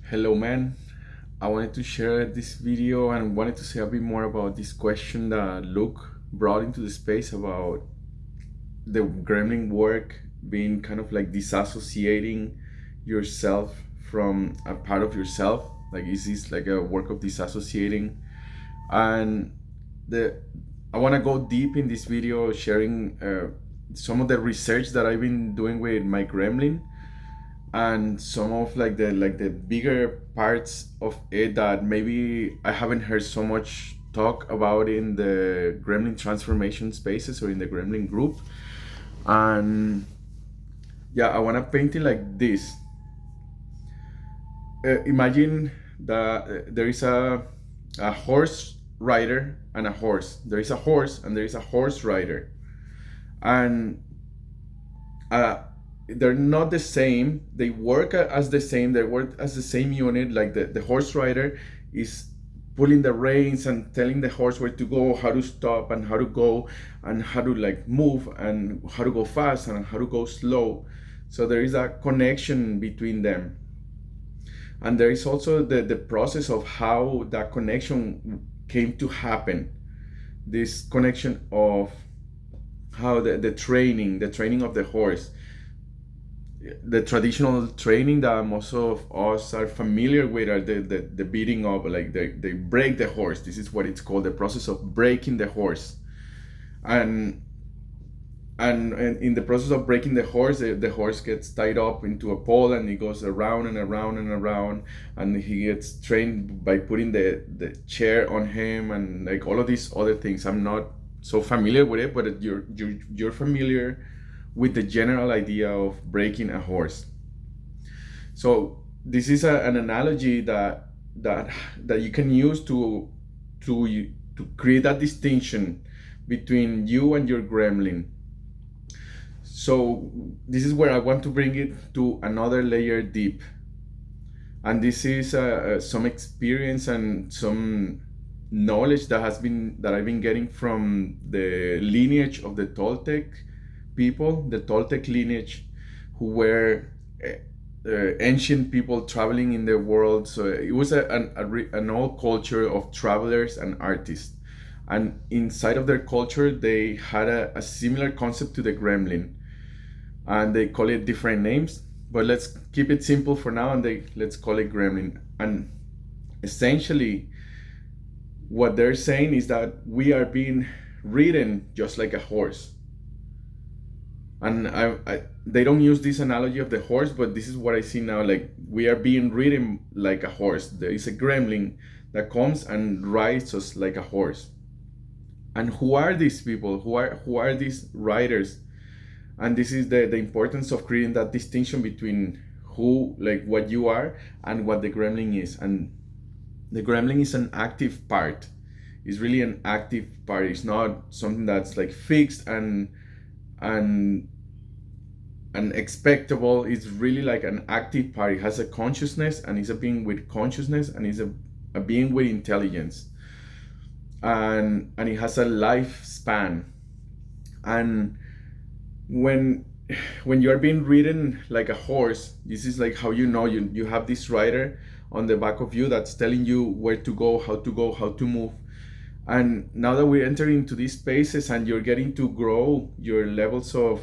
Hello, man. I wanted to share this video and wanted to say a bit more about this question that Luke brought into the space about the gremlin work being kind of like disassociating yourself from a part of yourself. Like, is this like a work of disassociating? And the I want to go deep in this video, sharing some of the research that I've been doing with my gremlin and some of like the bigger parts of it that maybe I haven't heard so much talk about in the Gremlin transformation spaces or in the Gremlin group. And yeah, I want to paint it like this. Imagine that there is a horse rider and a horse. There is a horse and there is a horse rider, and uh, they're not the same. They work as the same. They work as the same unit. Like the horse rider is pulling the reins and telling the horse where to go, how to stop, and how to go, and how to like move, and how to go fast and how to go slow. So there is a connection between them, and there is also the process of how that connection came to happen. This connection of how the training of the horse, the traditional training that most of us are familiar with are the beating of, like they break the horse. This is what it's called, the process of breaking the horse. And and in the process of breaking the horse, the horse gets tied up into a pole and he goes around and around and around, and he gets trained by putting the chair on him and like all of these other things. I'm not so familiar with it, but you're familiar with the general idea of breaking a horse. So this is an analogy that you can use to create that distinction between you and your gremlin. So this is where I want to bring it to another layer deep, and this is some experience and some knowledge that I've been getting from the lineage of the Toltec people, the Toltec lineage, who were ancient people traveling in the world. So it was an old culture of travelers and artists. And inside of their culture, they had a similar concept to the gremlin, and they call it different names. But let's keep it simple for now, and let's call it gremlin. And essentially, what they're saying is that we are being ridden just like a horse. And they don't use this analogy of the horse, but this is what I see now. Like, we are being ridden like a horse. There is a gremlin that comes and rides us like a horse. And who are these people? Who are these riders? And this is the importance of creating that distinction between who, like what you are, and what the gremlin is. And the gremlin is an active part. It's really an active part. It's not something that's like fixed and and expectable. It's really like an active part. It has a consciousness, and it's a being with consciousness, and it's a being with intelligence, and it has a lifespan. And when you're being ridden like a horse, this is like how you have this rider on the back of you that's telling you where to go, how to move. And now that we're entering into these spaces and you're getting to grow your levels of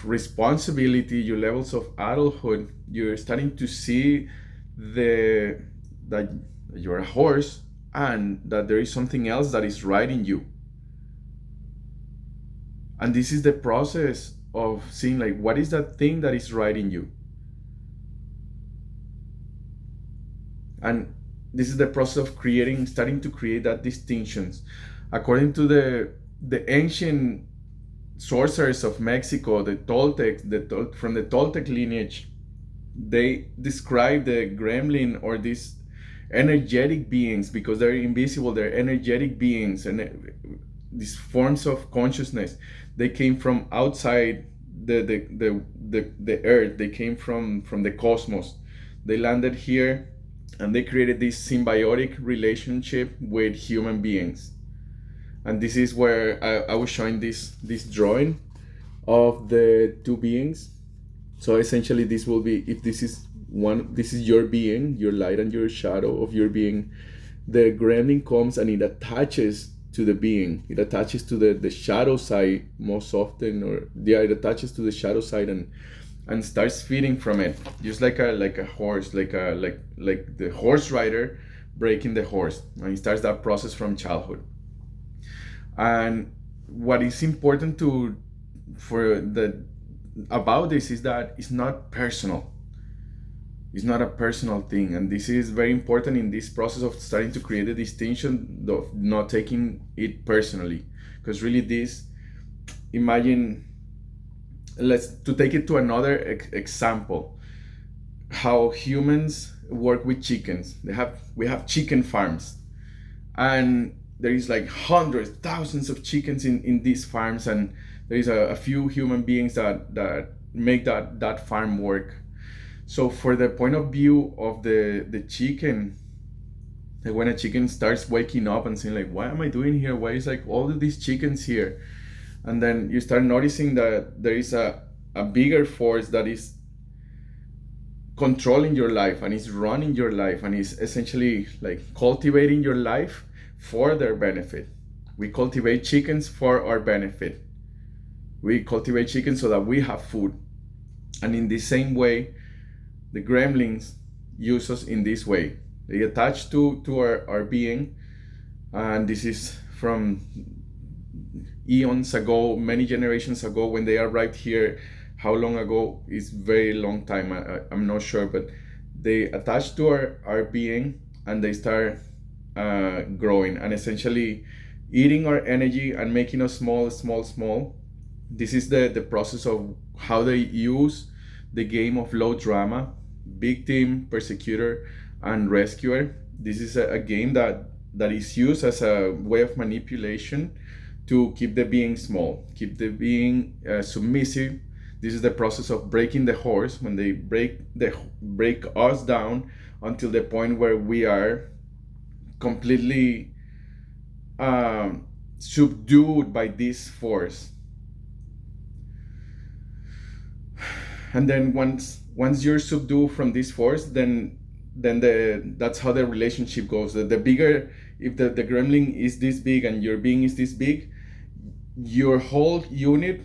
responsibility, your levels of adulthood, you're starting to see that you're a horse, and that there is something else that is riding you. And this is the process of seeing, like, what is that thing that is riding you. And this is the process of starting to create that distinctions. According to the ancient sorcerers of Mexico, the Toltecs, from the Toltec lineage, they describe the gremlin or these energetic beings, because they're invisible. They're energetic beings, and these forms of consciousness. They came from outside the earth. They came from the cosmos. They landed here, and they created this symbiotic relationship with human beings. And this is where I was showing this drawing of the two beings. So essentially, this will be, if this is one, this is your being, your light and your shadow of your being. The gremlin comes and it attaches to the being. It attaches to the shadow side most often, or yeah, it attaches to the shadow side and starts feeding from it, just like a horse, like the horse rider breaking the horse, and it starts that process from childhood. And what is important to for the about this is that it's not personal. It's not a personal thing, and this is very important in this process of starting to create a distinction of not taking it personally, because really this, imagine, let's to take it to another example, how humans work with chickens. We have chicken farms, and there is like hundreds, thousands of chickens in these farms, and there is a few human beings that make that farm work. So for the point of view of the chicken, like when a chicken starts waking up and saying like, what am I doing here? Why is like all of these chickens here? And then you start noticing that there is a bigger force that is controlling your life and is running your life and is essentially like cultivating your life for their benefit. We cultivate chickens for our benefit. We cultivate chickens so that we have food. And in the same way, the gremlins use us in this way. They attach to our being, and this is from eons ago, many generations ago, when they arrived here. How long ago is very long time, I'm not sure, but they attach to our being, and they start growing and essentially eating our energy and making us small, small, small. This is the process of how they use the game of low drama, victim, persecutor, and rescuer. This is a game that is used as a way of manipulation to keep the being small, keep the being submissive. This is the process of breaking the horse, when they break us down until the point where we are completely subdued by this force. And then once you're subdued from this force, then that's how the relationship goes. The bigger, if the gremlin is this big and your being is this big, your whole unit,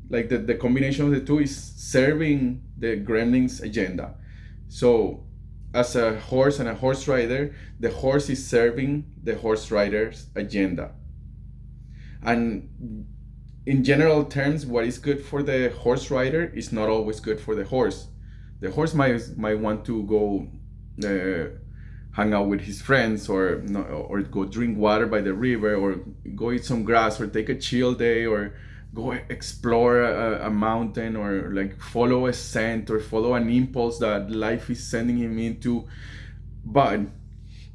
like the combination of the two, is serving the gremlin's agenda. So as a horse and a horse rider, the horse is serving the horse rider's agenda. And in general terms, what is good for the horse rider is not always good for the horse. The horse might want to go hang out with his friends, or go drink water by the river, or go eat some grass, or take a chill day, or go explore a mountain, or like follow a scent, or follow an impulse that life is sending him into. But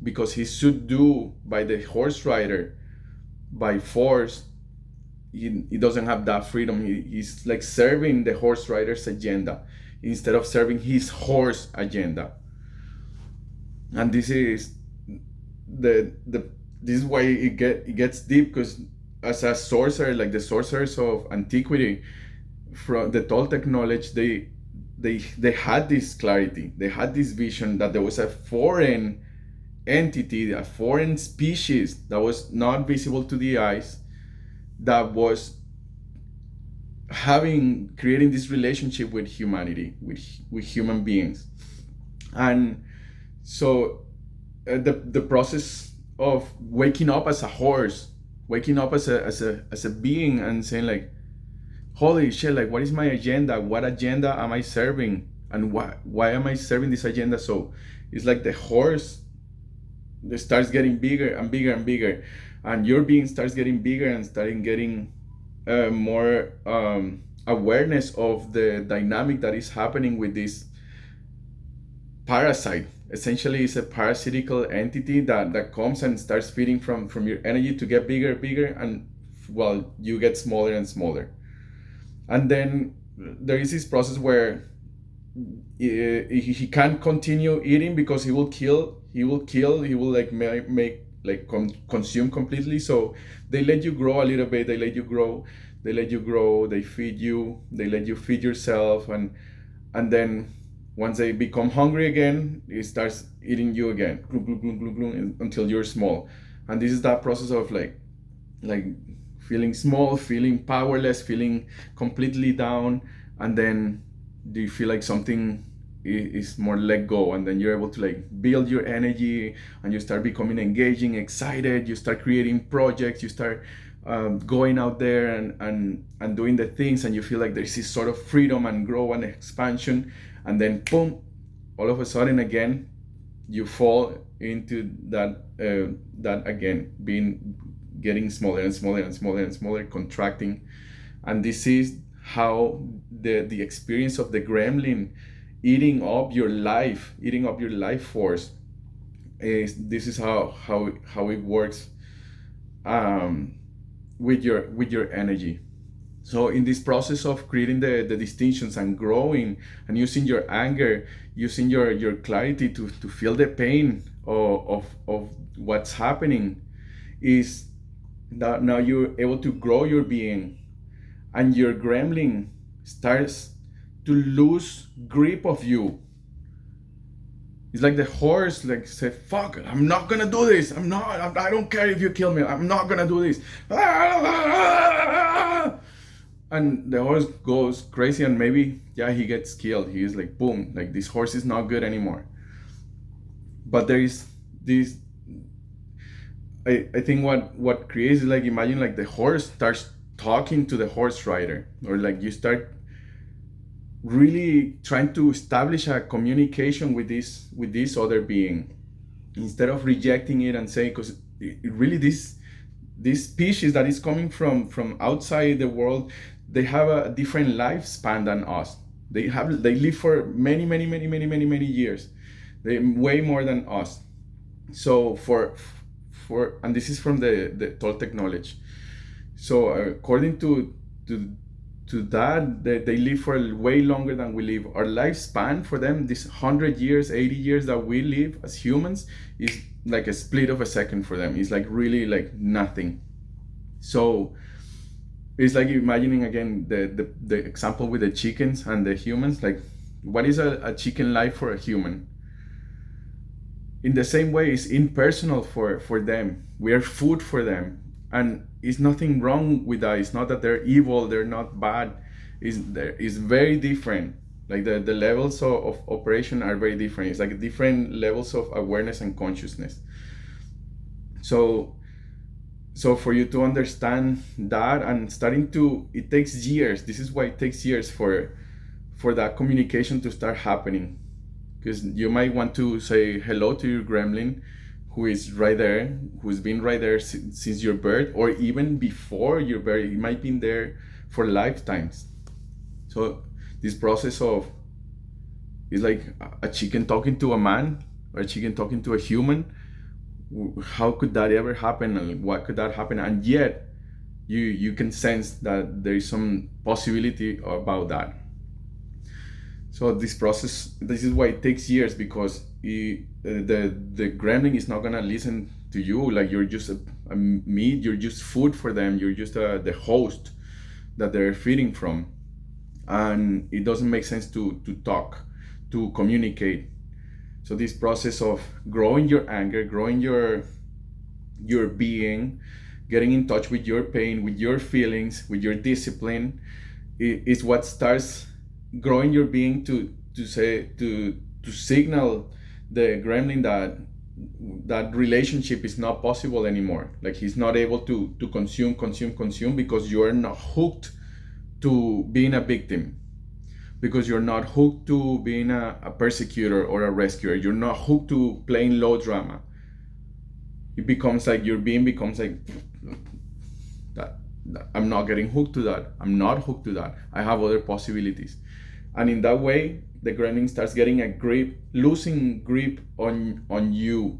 because he's subdued by the horse rider by force, he doesn't have that freedom. He's like serving the horse rider's agenda instead of serving his horse agenda. And this is this is why it gets deep, because as a sorcerer, like the sorcerers of antiquity, from the Toltec knowledge, they had this clarity, they had this vision that there was a foreign entity, a foreign species that was not visible to the eyes, that was creating this relationship with humanity, with human beings. And so the process of waking up as a horse, waking up as a being, and saying like, holy shit, like what is my agenda? What agenda am I serving? And why am I serving this agenda? So it's like the horse that starts getting bigger and bigger and bigger, and your being starts getting bigger and starting getting more awareness of the dynamic that is happening with this parasite. Essentially, it's a parasitical entity that comes and starts feeding from your energy to get bigger, bigger, and well, you get smaller and smaller. And then there is this process where he can't continue eating, because he will kill, he will like make like consume completely. So they let you grow a little bit, they let you grow, they feed you, they let you feed yourself, and then Once they become hungry again, it starts eating you again, glug, glug, glug, glug, glug, until you're small. And this is that process of like feeling small, feeling powerless, feeling completely down, and then do you feel like something is more let go, and then you're able to like build your energy, and you start becoming engaging, excited, you start creating projects, you start going out there and doing the things, and you feel like there's this sort of freedom and growth and expansion, and then boom, all of a sudden again you fall into that again, being getting smaller and smaller and smaller and smaller, contracting. And this is how the experience of the gremlin eating up your life force is. This is how it works, um, with your energy. So in this process of creating the distinctions and growing and using your anger, using your clarity to feel the pain of what's happening, is that now you're able to grow your being, and your gremlin starts to lose grip of you. It's like the horse like say, fuck, I'm not gonna do this, I don't care if you kill me, I'm not gonna do this. And the horse goes crazy, and maybe yeah, he gets killed. He is like boom, like this horse is not good anymore. But there is this, I think what creates is like, imagine like the horse starts talking to the horse rider, or like you start really trying to establish a communication with this other being, instead of rejecting it and saying, because it really this species that is coming from outside the world, they have a different lifespan than us. They live for many years, they way more than us. So for and this is from the Toltec knowledge. So according to to that, they live for way longer than we live. Our lifespan for them, this 100 years, 80 years that we live as humans, is like a split of a second for them. It's like really like nothing. So it's like imagining again the example with the chickens and the humans. Like, what is a chicken life for a human? In the same way, it's impersonal for them. We are food for them, and it's nothing wrong with that. It's not that they're evil, they're not bad. Is very different. Like the levels of operation are very different. It's like different levels of awareness and consciousness. So for you to understand that, and starting to, it takes years. This is why it takes years for that communication to start happening, because you might want to say hello to your gremlin, who is right there, who's been right there since your birth, or even before your birth. It might be there for lifetimes. So this process of, is like a chicken talking to a man, or a chicken talking to a human. How could that ever happen, and what could that happen? And yet you can sense that there is some possibility about that. So this process, this is why it takes years, because the gremlin is not gonna listen to you. Like, you're just a meat, you're just food for them, you're just the host that they're feeding from. And it doesn't make sense to talk, to communicate. So this process of growing your anger, growing your being, getting in touch with your pain, with your feelings, with your discipline, is what starts growing your being to say, to signal the gremlin that relationship is not possible anymore. Like, he's not able to consume, because you are not hooked to being a victim, because you're not hooked to being a persecutor or a rescuer. You're not hooked to playing low drama. It becomes like your being becomes like that. I'm not getting hooked to that. I'm not hooked to that. I have other possibilities. And in that way, the gremlin starts getting a grip, losing grip on you,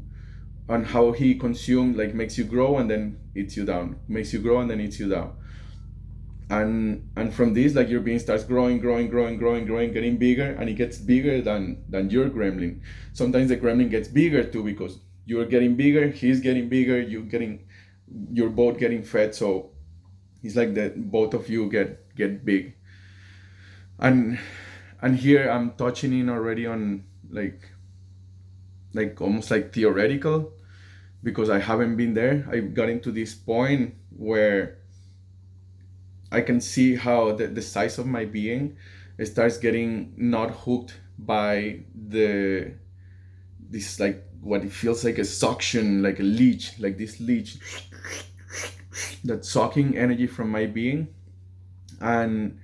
on how he consumes, like makes you grow and then eats you down, makes you grow and then eats you down. And from this, like, your being starts growing, getting bigger, and it gets bigger than your gremlin. Sometimes the gremlin gets bigger too, because you're getting bigger, he's getting bigger, you're both getting fed. So it's like that both of you get big. And And here I'm touching in already on like almost like theoretical, because I haven't been there. I got into this point where I can see how the size of my being starts getting not hooked by the this, like what it feels like a suction, like a leech, like this leech that's sucking energy from my being. And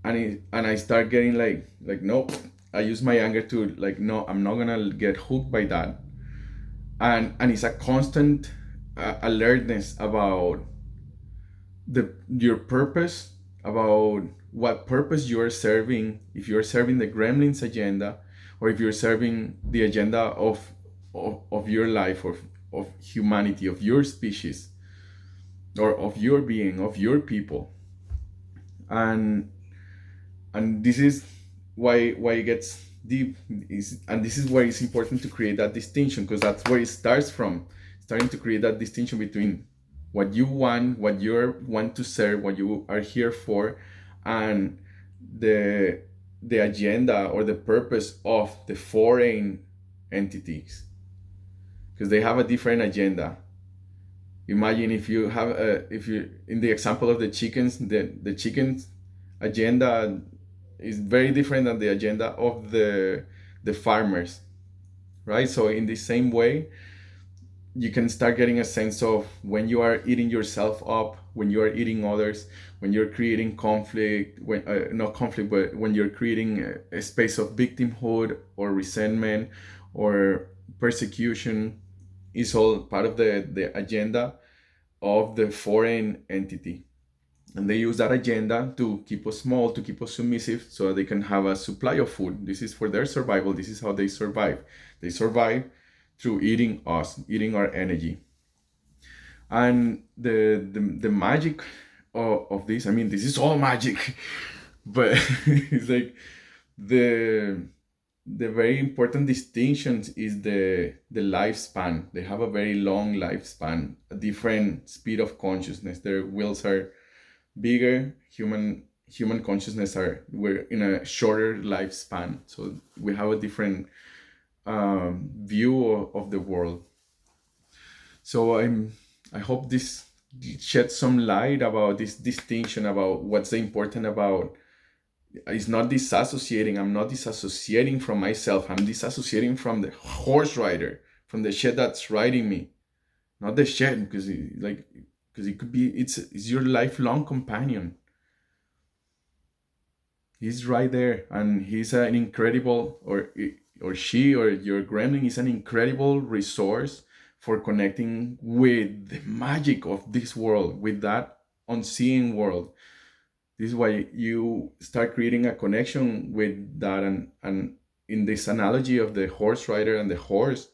and I start getting like nope. I use my anger to like, no, I'm not gonna get hooked by that. And it's a constant alertness about your purpose, about what purpose you are serving, if you're serving the gremlin's agenda, or if you're serving the agenda of your life, of humanity, of your species, or of your being, of your people. And and this is why it gets deep, and this is why it's important to create that distinction, because that's where it starts from, starting to create that distinction between what you want, what you want to serve, what you are here for, and the the agenda or the purpose of the foreign entities, because they have a different agenda. Imagine if you have if you, in the example of the chickens, the chickens agenda is very different than the agenda of the farmers, right? So in the same way, you can start getting a sense of when you are eating yourself up, when you are eating others, when you're creating conflict, when not conflict, but when you're creating a space of victimhood or resentment or persecution, is all part of the agenda of the foreign entity. And they use that agenda to keep us small, to keep us submissive, so they can have a supply of food. This is for their survival. This is how they survive. They survive through eating us, eating our energy. And the magic of this, I mean, this is all magic, but it's like the the very important distinctions is the lifespan. They have a very long lifespan, a different speed of consciousness. Their wills are bigger. Human consciousness are, we're in a shorter lifespan, so we have a different view of the world. So I hope this sheds some light about this distinction, about what's important about. It's not disassociating. I'm not disassociating from myself. I'm disassociating from the horse rider, from the shit that's riding me, not the shit, because because it could be, it's your lifelong companion. He's right there, and he's an incredible, or she, or your gremlin is an incredible resource for connecting with the magic of this world, with that unseen world. This is why you start creating a connection with that. And in this analogy of the horse rider and the horse,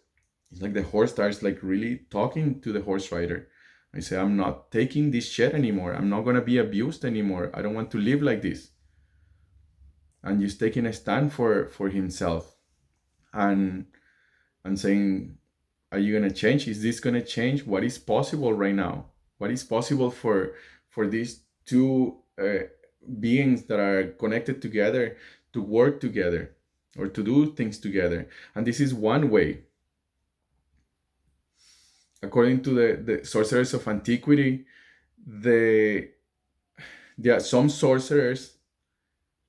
it's like the horse starts like really talking to the horse rider. I say, I'm not taking this shit anymore. I'm not gonna be abused anymore. I don't want to live like this. And he's taking a stand for himself, and saying, are you gonna change? Is this gonna change? What is possible right now? What is possible for these two beings that are connected together to work together, or to do things together? And this is one way. According to the sorcerers of antiquity, the some sorcerers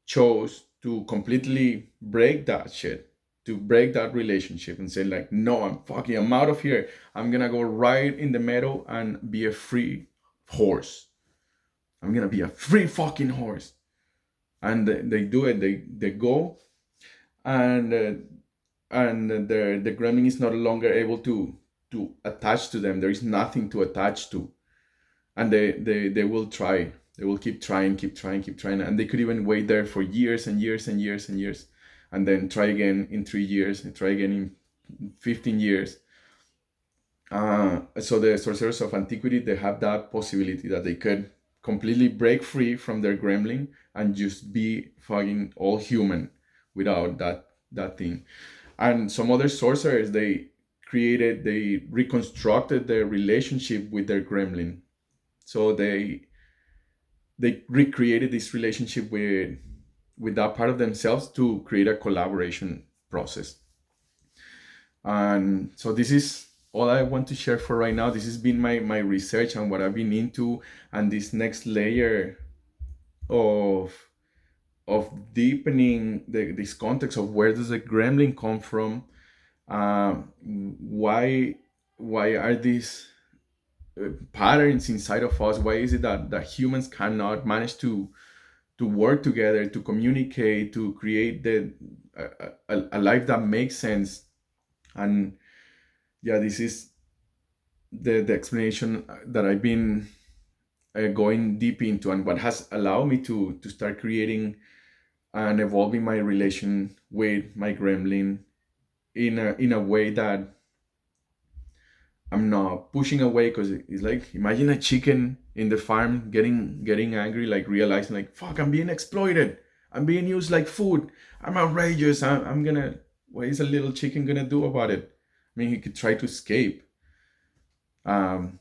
chose to completely break that shit, to break that relationship, and say like, no, I'm out of here. I'm gonna go right in the middle and be a free horse. I'm gonna be a free fucking horse. And they do it. They go, and the gremlin is no longer able to attach to them. There is nothing to attach to, and they will try. They will keep trying, keep trying, keep trying, and they could even wait there for years and years and years and years, and then try again in 3 years, and try again in 15 years. So the sorcerers of antiquity, they have that possibility that they could completely break free from their gremlin and just be fucking all human without that thing. And some other sorcerers, they reconstructed their relationship with their gremlin. So they recreated this relationship with that part of themselves to create a collaboration process. And so this is all I want to share for right now. This has been my research and what I've been into, and this next layer of deepening this context of where does the gremlin come from, why are these patterns inside of us, why is it that humans cannot manage to work together, to communicate, to create a life that makes sense. And yeah, this is the explanation that I've been going deep into, and what has allowed me to start creating and evolving my relation with my gremlin in a way that I'm not pushing away, because it's like, imagine a chicken in the farm getting angry, like realizing like, fuck, I'm being exploited, I'm being used like food, I'm outrageous, I'm gonna, what is a little chicken gonna do about it? I mean, he could try to escape. um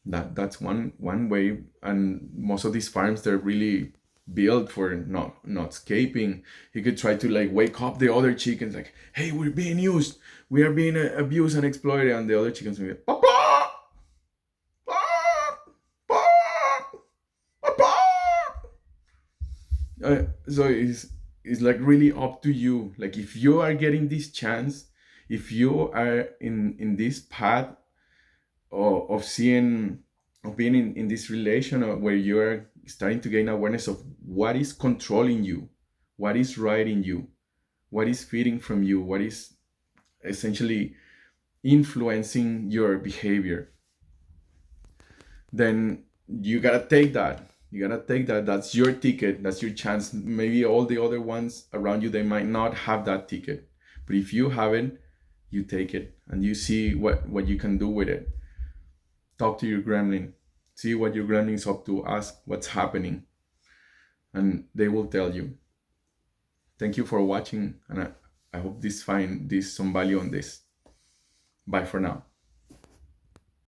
that's one way, and most of these farms, they're really built for not escaping. He could try to like wake up the other chickens, like, hey, we're being used, we are being abused and exploited, and the other chickens will be, papa, papa, papa. So it's like really up to you. Like, if you are getting this chance, if you are in this path of seeing, of being in this relation, where you're starting to gain awareness of what is controlling you, what is writing you, what is feeding from you, what is essentially influencing your behavior, then you gotta take that. You gotta take that. That's your ticket. That's your chance. Maybe all the other ones around you, they might not have that ticket, but if you have it, you take it and you see what you can do with it. Talk to your gremlin. See what your gremlin is up to. Ask what's happening, and they will tell you. Thank you for watching, and I hope this find this some value on this. Bye for now.